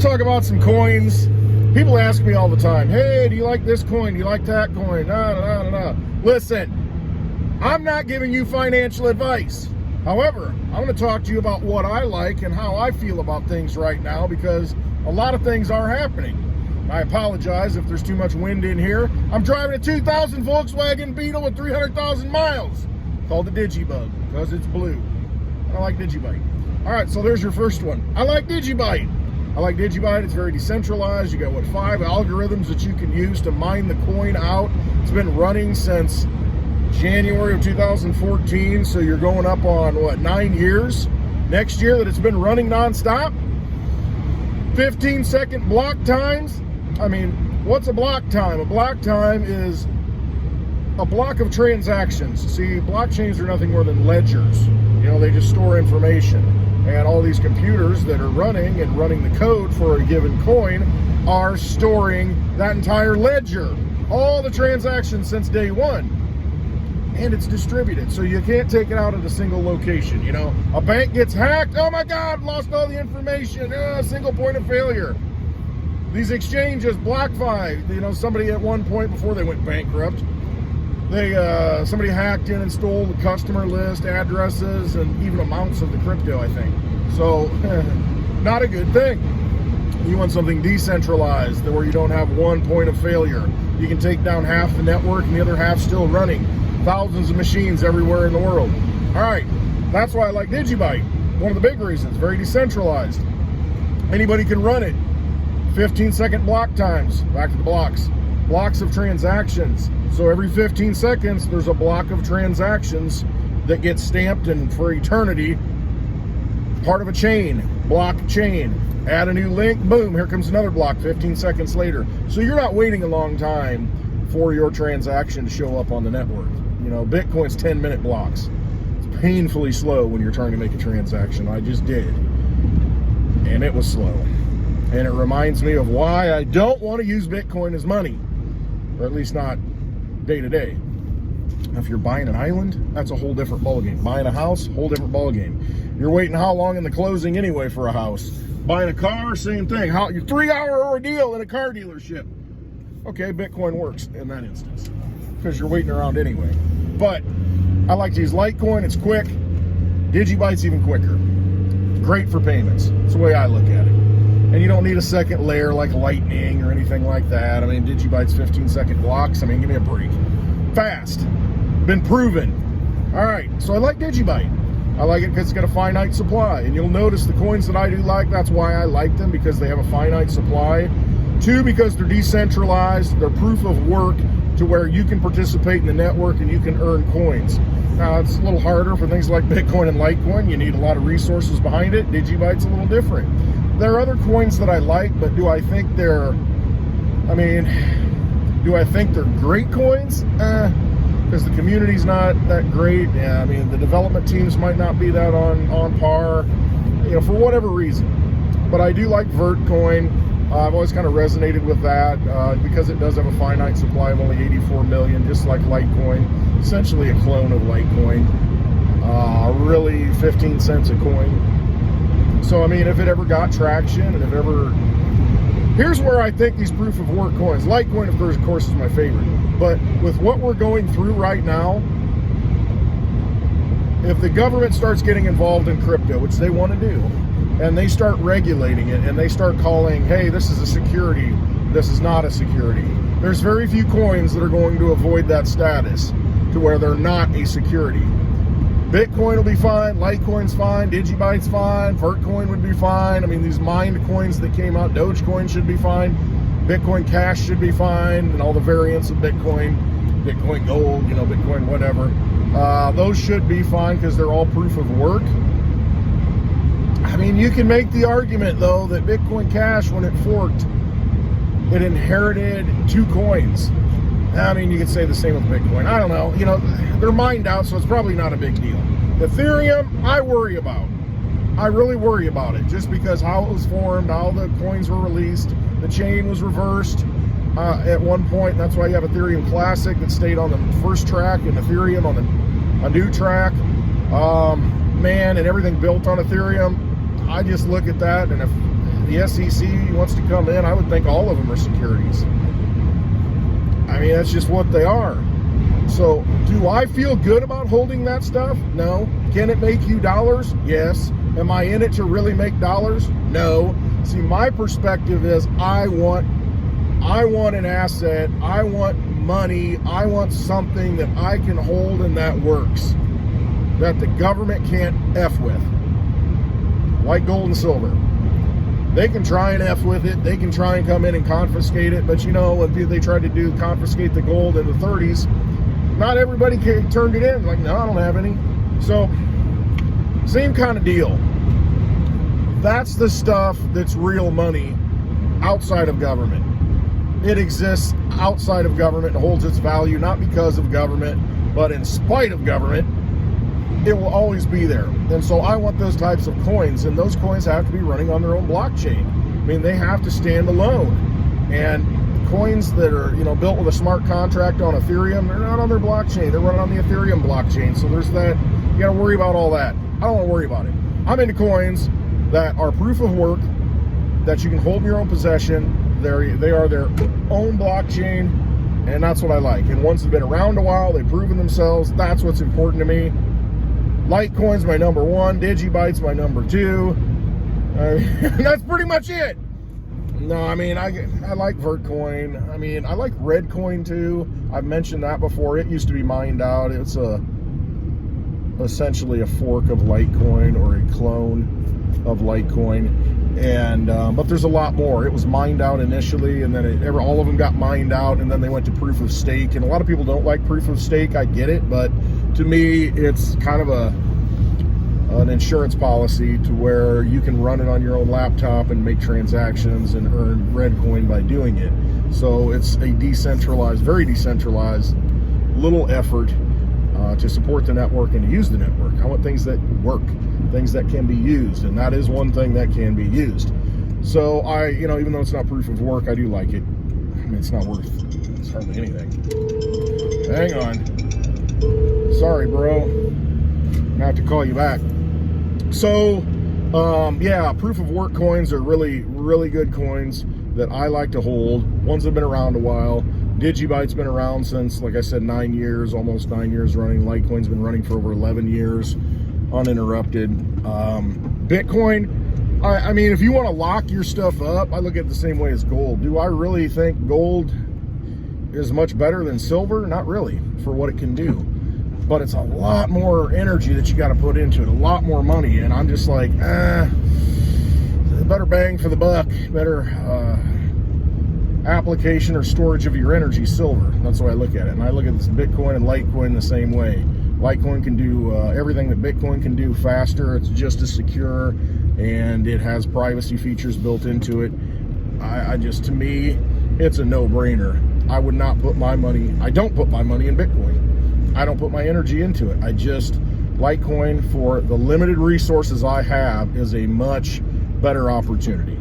want to talk about some coins. People ask me all the time, hey, do you like this coin? Do you like that coin? No. Listen, I'm not giving you financial advice. However, I'm going to talk to you about what I like and how I feel about things right now, because a lot of things are happening. I apologize if there's too much wind in here. I'm driving a 2000 Volkswagen Beetle with 300,000 miles called the Digibug because it's blue. I like Digibyte. All right, so there's your first one. I like Digibyte. It's very decentralized. You got, 5 algorithms that you can use to mine the coin out. It's been running since January of 2014, so you're going up on, 9 years next year that it's been running nonstop. 15-second block times. I mean, what's a block time? A block time is a block of transactions. See, blockchains are nothing more than ledgers. They just store information. And all these computers that are running the code for a given coin are storing that entire ledger. All the transactions since day one. And it's distributed, so you can't take it out at a single location. A bank gets hacked, oh my God, lost all the information, single point of failure. These exchanges, BlockFi, somebody at one point before they went bankrupt, somebody hacked in and stole the customer list, addresses, and even amounts of the crypto, I think. So, not a good thing. You want something decentralized, where you don't have one point of failure. You can take down half the network and the other half still running. Thousands of machines everywhere in the world. All right, that's why I like Digibyte. One of the big reasons, very decentralized. Anybody can run it. 15-second block times, back to the blocks. Blocks of transactions. So every 15 seconds, there's a block of transactions that gets stamped and for eternity, part of a chain, block chain. Add a new link, boom, here comes another block 15 seconds later. So you're not waiting a long time for your transaction to show up on the network. Bitcoin's 10-minute blocks. It's painfully slow when you're trying to make a transaction. I just did. And it was slow. And it reminds me of why I don't want to use Bitcoin as money. Or at least not day to day. If you're buying an island, that's a whole different ballgame. Buying a house, whole different ballgame. You're waiting how long in the closing anyway for a house? Buying a car, same thing. Your 3-hour ordeal in a car dealership. Okay, Bitcoin works in that instance because you're waiting around anyway. But I like to use Litecoin. It's quick. Digibyte's even quicker. Great for payments. That's the way I look at it. And you don't need a second layer like Lightning or anything like that. I mean, Digibyte's 15-second blocks. I mean, give me a break. Fast. Been proven. All right, so I like Digibyte. I like it because it's got a finite supply. And you'll notice the coins that I do like, that's why I like them, because they have a finite supply. 2, because they're decentralized. They're proof of work to where you can participate in the network and you can earn coins. Now, it's a little harder for things like Bitcoin and Litecoin. You need a lot of resources behind it. Digibyte's a little different. There are other coins that I like, but do I think they're great coins? Because the community's not that great. Yeah, I mean, the development teams might not be that on par, for whatever reason. But I do like Vertcoin. I've always kind of resonated with that because it does have a finite supply of only 84 million, just like Litecoin. Essentially a clone of Litecoin. Really 15 cents a coin. So, I mean, if it ever got traction, and here's where I think these proof of work coins, Litecoin, of course, is my favorite. But with what we're going through right now, if the government starts getting involved in crypto, which they want to do, and they start regulating it, and they start calling, hey, this is a security, this is not a security, there's very few coins that are going to avoid that status to where they're not a security. Bitcoin will be fine, Litecoin's fine, Digibyte's fine, Vertcoin would be fine. I mean, these mined coins that came out, Dogecoin should be fine, Bitcoin Cash should be fine, and all the variants of Bitcoin, Bitcoin Gold, Bitcoin whatever. Those should be fine because they're all proof of work. I mean, you can make the argument, though, that Bitcoin Cash, when it forked, it inherited 2 coins. I mean, you could say the same with Bitcoin. I don't know. They're mined out, so it's probably not a big deal. Ethereum, I worry about. I really worry about it, just because how it was formed, how the coins were released, the chain was reversed at one point. That's why you have Ethereum Classic that stayed on the first track and Ethereum on a new track. And everything built on Ethereum. I just look at that, and the SEC wants to come in, I would think all of them are securities. I mean, that's just what they are. So, do I feel good about holding that stuff? No. Can it make you dollars? Yes. Am I in it to really make dollars? No. See, my perspective is I want an asset, I want money, I want something that I can hold and that works, that the government can't F with, like gold and silver. They can try and F with it, they can try and come in and confiscate it, but you know, when they tried to confiscate the gold in the 30s, not everybody turned it in, like, no, I don't have any. So, same kind of deal. That's the stuff that's real money outside of government. It exists outside of government and holds its value, not because of government, but in spite of government. It will always be there. And so I want those types of coins, and those coins have to be running on their own blockchain. I mean, they have to stand alone. And coins that are, you know, built with a smart contract on Ethereum, they're not on their blockchain. They're running on the Ethereum blockchain. So there's that. You got to worry about all that. I don't want to worry about it. I'm into coins that are proof of work, that you can hold in your own possession. They are their own blockchain, and that's what I like. And ones that have been around a while, they've proven themselves. That's what's important to me. Litecoin's my number 1. Digibyte's my number 2. That's pretty much it. No, I mean, I like Vertcoin. I mean, I like Redcoin too. I've mentioned that before. It used to be mined out. It's essentially a fork of Litecoin, or a clone of Litecoin. And but there's a lot more. It was mined out initially, and then all of them got mined out, and then they went to proof of stake. And a lot of people don't like proof of stake. I get it, but to me, it's kind of an insurance policy to where you can run it on your own laptop and make transactions and earn Redcoin by doing it. So it's a decentralized, very decentralized, little effort to support the network and to use the network. I want things that work, things that can be used, and that is one thing that can be used. So you know, even though it's not proof of work, I do like it. I mean, it's not worth, it's hardly anything. Hang on. Sorry, bro. I'm gonna have to call you back. So, yeah, proof of work coins are really, really good coins that I like to hold. Ones that have been around a while. Digibyte's been around since, like I said, 9 years, almost 9 years running. Litecoin's been running for over 11 years, uninterrupted. Bitcoin, I mean, if you want to lock your stuff up, I look at it the same way as gold. Do I really think gold is much better than silver? Not really, for what it can do. But it's a lot more energy that you got to put into it, a lot more money. And I'm just like, better bang for the buck, better application or storage of your energy, silver. That's the way I look at it. And I look at this Bitcoin and Litecoin the same way. Litecoin can do everything that Bitcoin can do faster. It's just as secure, and it has privacy features built into it. To me, it's a no-brainer. I would not put my money, I don't put my money in Bitcoin. I don't put my energy into it. Litecoin, for the limited resources I have, is a much better opportunity.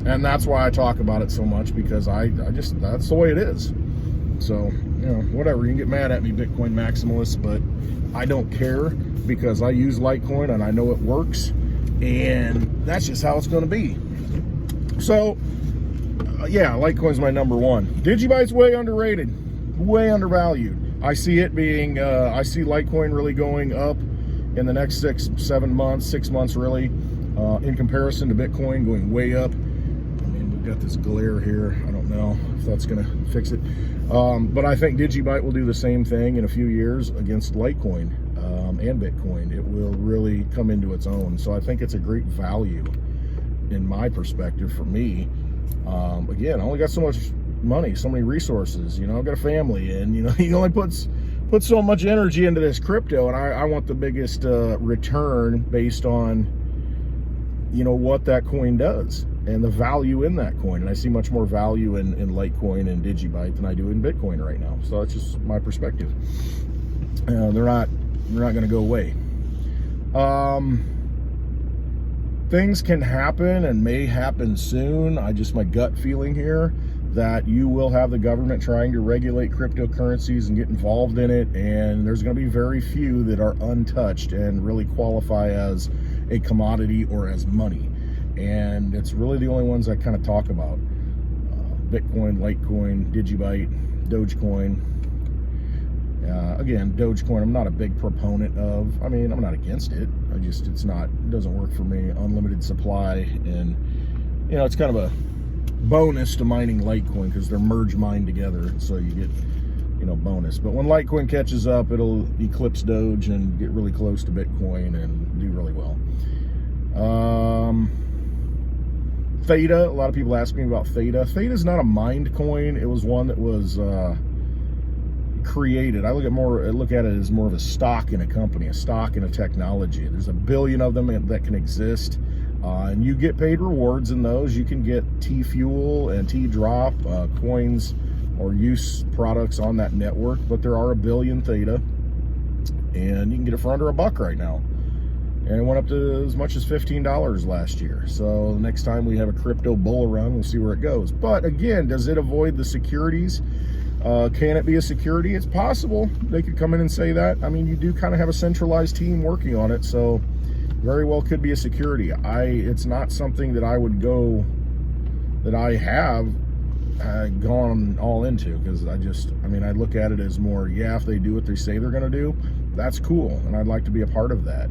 And that's why I talk about it so much, because that's the way it is. So, you know, whatever, you can get mad at me, Bitcoin maximalist, but I don't care, because I use Litecoin and I know it works, and that's just how it's going to be. So, yeah, Litecoin's my number 1. Digibyte's way underrated, way undervalued. I see it being, I see Litecoin really going up in the next 6-7 months, 6 months really, in comparison to Bitcoin going way up. Got this glare here. I don't know if that's gonna fix it, but I think Digibyte will do the same thing in a few years against Litecoin and Bitcoin. It will really come into its own. So I think it's a great value in my perspective. For me, again, I only got so much money, so many resources, you know, I've got a family, and you know, you only put so much energy into this crypto, and I want the biggest return based on, you know, what that coin does and the value in that coin. And I see much more value in Litecoin and Digibyte than I do in Bitcoin right now. So that's just my perspective. They're not going to go away. Things can happen and may happen soon. My gut feeling here that you will have the government trying to regulate cryptocurrencies and get involved in it, and there's going to be very few that are untouched and really qualify as a commodity or as money. And it's really the only ones I kind of talk about. Bitcoin, Litecoin, Digibyte, Dogecoin. Again, Dogecoin, I'm not a big proponent of. I mean, I'm not against it. It doesn't work for me. Unlimited supply, and it's kind of a bonus to mining Litecoin because they're merge mined together, so you get bonus. But when Litecoin catches up, it'll eclipse Doge and get really close to Bitcoin and do really well. Theta, a lot of people ask me about Theta. Theta is not a mined coin. It was one that was created. I look at it as more of a stock in a company, a stock in a technology. There's 1 billion of them that can exist, and you get paid rewards in those. You can get T-Fuel and T-Drop coins or use products on that network, but there are 1 billion Theta, and you can get it for under $1 right now. And it went up to as much as $15 last year. So the next time we have a crypto bull run, we'll see where it goes. But again, does it avoid the securities? Can it be a security? It's possible. They could come in and say that. I mean, you do kind of have a centralized team working on it, so very well could be a security. It's not something that I would go, that I have gone all into, because I look at it as more, if they do what they say they're going to do, that's cool, and I'd like to be a part of that.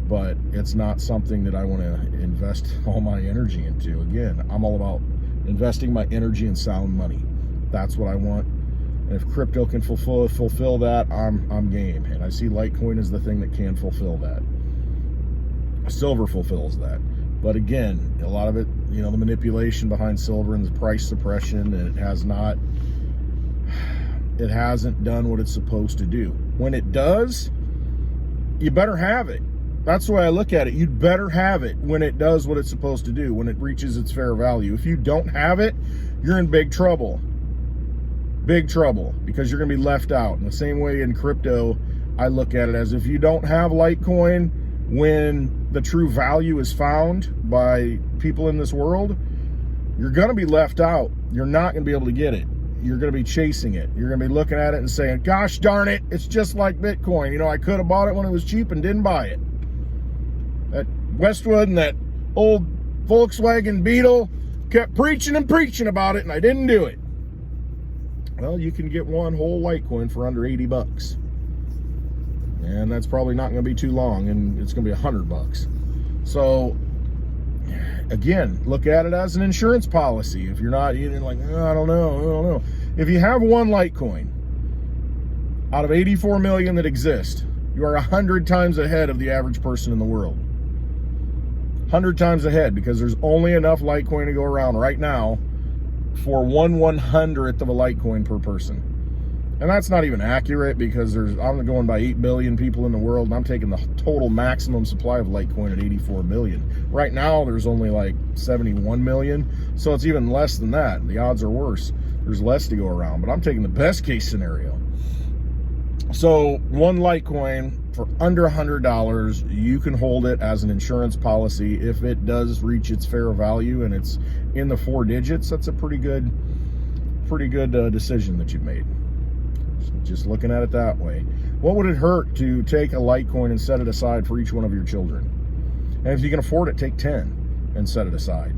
But it's not something that I want to invest all my energy into. Again, I'm all about investing my energy in sound money. That's what I want. And if crypto can fulfill that, I'm game. And I see Litecoin as the thing that can fulfill that. Silver fulfills that. But again, a lot of it, the manipulation behind silver and the price suppression, and it hasn't done what it's supposed to do. When it does, you better have it. That's the way I look at it. You'd better have it when it does what it's supposed to do, when it reaches its fair value. If you don't have it, you're in big trouble. Big trouble, because you're going to be left out. In the same way in crypto, I look at it as, if you don't have Litecoin when the true value is found by people in this world, you're going to be left out. You're not going to be able to get it. You're going to be chasing it. You're going to be looking at it and saying, gosh darn it, it's just like Bitcoin. I could have bought it when it was cheap and didn't buy it. That Westwood and that old Volkswagen Beetle kept preaching and preaching about it, and I didn't do it. Well, you can get one whole Litecoin for under $80. And that's probably not going to be too long, and it's going to be $100. So, again, look at it as an insurance policy. If you're not even like, I don't know. If you have one Litecoin out of 84 million that exist, you are 100 times ahead of the average person in the world. 100 times ahead, because there's only enough Litecoin to go around right now for 1/100th of a Litecoin per person. And that's not even accurate, because I'm going by 8 billion people in the world, and I'm taking the total maximum supply of Litecoin at 84 million. Right now, there's only like 71 million, so it's even less than that. The odds are worse. There's less to go around, but I'm taking the best case scenario. So one Litecoin for under $100, you can hold it as an insurance policy. If it does reach its fair value and it's in the 4 digits, that's a pretty good decision that you've made. Just looking at it that way. What would it hurt to take a Litecoin and set it aside for each one of your children? And if you can afford it, take 10 and set it aside.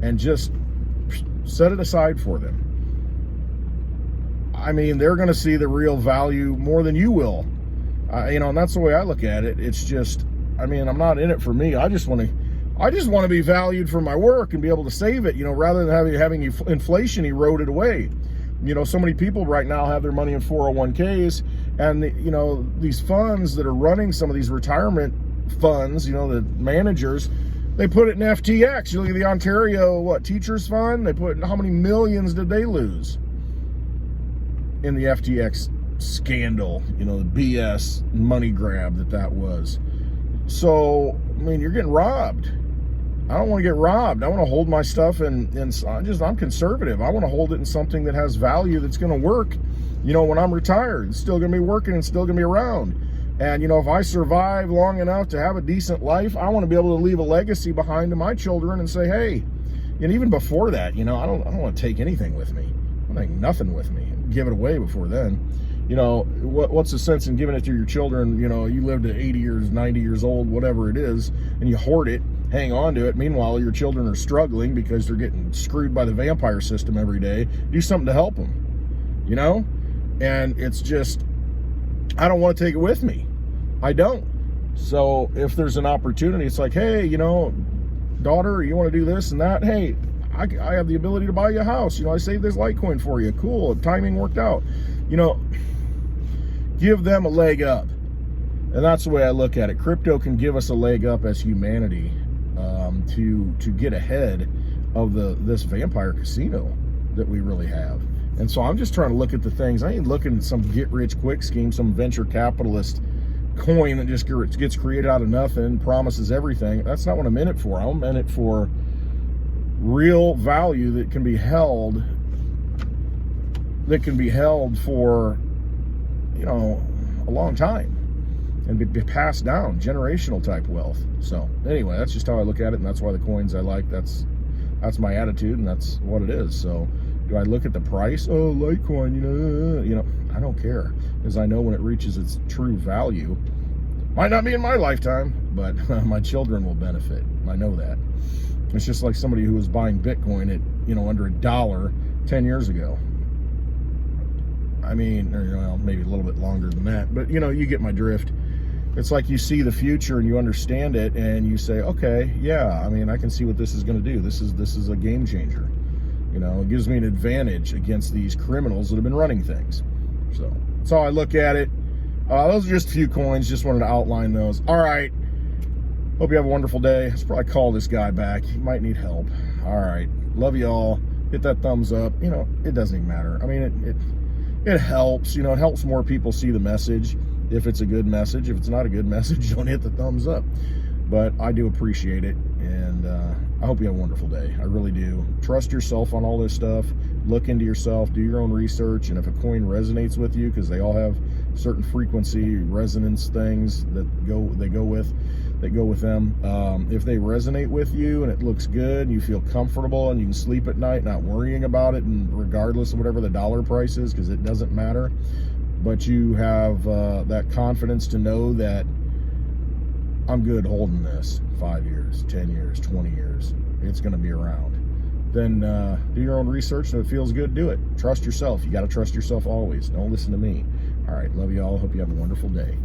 And just set it aside for them. I mean, they're going to see the real value more than you will. And that's the way I look at it. It's just, I'm not in it for me. I just want to be valued for my work and be able to save it, rather than having inflation erode it away. So many people right now have their money in 401ks, and these funds that are running some of these retirement funds, the managers, they put it in FTX. You look at the Ontario, teachers fund, how many millions did they lose in the FTX scandal, the BS money grab that was. So, you're getting robbed. I don't want to get robbed. I want to hold my stuff and I'm conservative. I want to hold it in something that has value, that's going to work, when I'm retired. It's still going to be working and still going to be around. And, if I survive long enough to have a decent life, I want to be able to leave a legacy behind to my children and say, hey, and even before that, I don't want to take anything with me. I don't take nothing with me. Give it away before then. You know, what's the sense in giving it to your children? You know, you live to 80 years, 90 years old, whatever it is, and you hoard it, hang on to it. Meanwhile, your children are struggling because they're getting screwed by the vampire system every day. Do something to help them, you know? And it's just, I don't want to take it with me. I don't. So if there's an opportunity, it's like, hey, you know, daughter, you want to do this and that? Hey, I have the ability to buy you a house. You know, I saved this Litecoin for you. Cool. Timing worked out. You know, give them a leg up. And that's the way I look at it. Crypto can give us a leg up as humanity to get ahead of this vampire casino that we really have. And so I'm just trying to look at the things. I ain't looking at some get-rich-quick scheme, some venture capitalist coin that just gets created out of nothing, promises everything. That's not what I'm in it for. I'm in it for real value that can be held for, you know, a long time and be passed down, generational type wealth. So anyway, that's just how I look at it, and that's why the coins I like. That's my attitude, and that's what it is. So do I look at the price? Oh, Litecoin, you know, I don't care, because I know when it reaches its true value, might not be in my lifetime, but my children will benefit. I know that. It's just like somebody who was buying Bitcoin at, you know, under $1 10 years ago. I mean, or, you know, maybe a little bit longer than that, but you know, you get my drift. It's like you see the future and you understand it, and you say, okay, yeah, I mean, I can see what this is going to do. This is a game changer. You know, it gives me an advantage against these criminals that have been running things. So that's how I look at it. Those are just a few coins. Just wanted to outline those. All right. Hope you have a wonderful day. I should probably call this guy back. He might need help. All right. Love you all. Hit that thumbs up. You know, it doesn't even matter. I mean, it helps. You know, it helps more people see the message. If it's a good message. If it's not a good message, don't hit the thumbs up. But I do appreciate it, and I hope you have a wonderful day. I really do. Trust yourself on all this stuff. Look into yourself. Do your own research. And if a coin resonates with you, because they all have certain frequency resonance things that go with them. If they resonate with you and it looks good and you feel comfortable and you can sleep at night not worrying about it, and regardless of whatever the dollar price is, because it doesn't matter, but you have that confidence to know that I'm good holding this 5 years, 10 years, 20 years, it's going to be around, then do your own research, and if it feels good, do it. Trust yourself. You got to trust yourself always. Don't listen to me. All right, love you all. Hope you have a wonderful day.